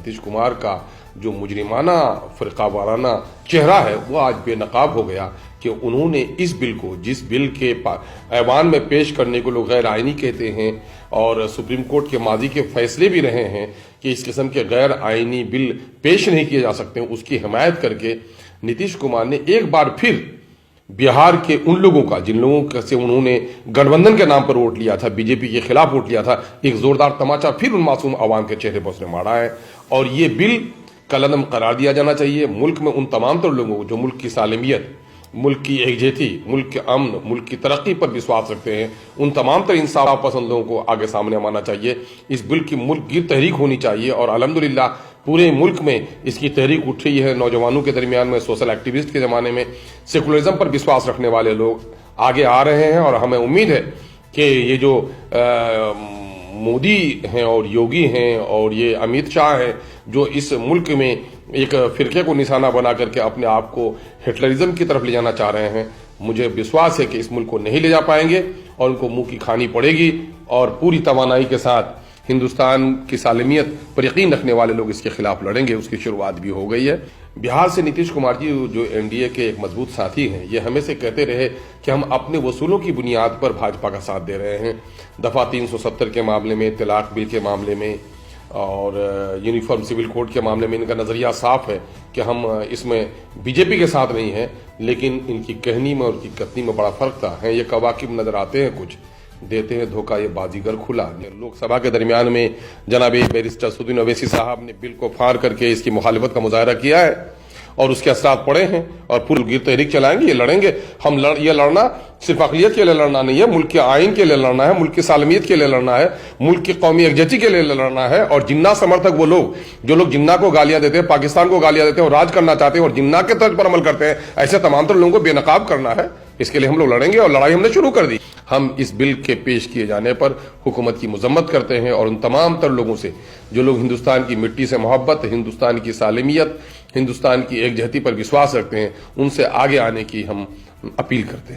नीतीश कुमार का जो मुजरिमाना फ़िरका वाराना चेहरा है वो आज बेनकाब हो गया कि उन्होंने इस बिल को, जिस बिल के ऐवान में पेश करने को लोग गैर आइनी कहते हैं और सुप्रीम कोर्ट के माजी के फैसले भी रहे हैं कि इस किस्म के गैर आइनी बिल पेश नहीं किए जा सकते, उसकी हिमायत करके नीतीश कुमार ने एक बार फिर बिहार के उन लोगों का, जिन लोगों से उन्होंने गठबंधन के नाम पर वोट लिया था, बीजेपी के खिलाफ वोट लिया था, एक जोरदार तमाचा फिर उन मासूम आवाम के चेहरे पर उसने मारा है। और ये बिल कलअदम करार दिया जाना चाहिए। मुल्क में उन तमाम तर लोगों को जो मुल्क की सालमियत, मुल्क की एकजहती, मुल्क के अमन, मुल्क की तरक्की पर विश्वास रखते हैं, उन तमाम तर इंसाफ पसंद लोगों को आगे सामने आना चाहिए। इस बिल की मुल्क गिर तहरीक होनी चाहिए और अल्हम्दुलिल्लाह पूरे मुल्क में इसकी तहरीक उठ रही है। नौजवानों के दरमियान में, सोशल एक्टिविस्ट के ज़माने में सेकुलरिज्म पर विश्वास रखने वाले लोग आगे आ रहे हैं और हमें उम्मीद है कि ये जो मोदी हैं और योगी हैं और ये अमित शाह हैं जो इस मुल्क में एक फिरके को निशाना बना करके अपने आप को हिटलरिज्म की तरफ ले जाना चाह रहे हैं, मुझे विश्वास है कि इस मुल्क को नहीं ले जा पाएंगे और उनको मुंह की खानी पड़ेगी और पूरी तवानाई के साथ हिंदुस्तान की सालमियत पर यकीन रखने वाले लोग इसके खिलाफ लड़ेंगे। उसकी शुरुआत भी हो गई है। बिहार से नीतीश कुमार जी जो एनडीए के एक मजबूत साथी हैं, ये हमें से कहते रहे कि हम अपने वसूलों की बुनियाद पर भाजपा का साथ दे रहे हैं। दफा 370 के मामले में, तलाक बिल के मामले में और यूनिफॉर्म सिविल कोड के मामले में इनका नजरिया साफ है कि हम इसमें बीजेपी के साथ नहीं है, लेकिन इनकी कहनी में और इनकी कथनी में बड़ा फर्क था। है ये कवाकिब नजर आते हैं, कुछ देते हैं धोखा, ये बाजीगर खुला। लोकसभा के दरमियान में जनाब बैरिस्टर असदुद्दीन ओवैसी साहब ने बिल को फाड़ करके इसकी मुखालिफत का मुजाहरा किया है और उसके असरात पड़े हैं और पूरी गिर तहरीक चलाएंगे, ये लड़ेंगे। ये लड़ना सिर्फ अक़लियत के लिए लड़ना नहीं है, मुल्क के आइन के लिए लड़ना है, मुल्क की सालमियत के लिए लड़ना है, मुल्क की कौमी एकजहती के लिए लड़ना है। और जिन्ना समर्थक वो लोग जो लोग जिन्ना को गालियां देते हैं, पाकिस्तान को गालियां देते हैं और राज करना चाहते हैं और जिन्ना के तर्ज पर अमल करते हैं, ऐसे तमाम तर लोगों को बेनकाब करना है। इसके लिए हम लोग लड़ेंगे और लड़ाई हमने शुरू कर दी। हम इस बिल के पेश किए जाने पर हुकूमत की मजम्मत करते हैं और उन तमाम तर लोगों से जो लोग हिंदुस्तान की मिट्टी से मोहब्बत, हिंदुस्तान की सालमियत, हिंदुस्तान की एकजहती पर विश्वास रखते हैं, उनसे आगे आने की हम अपील करते हैं।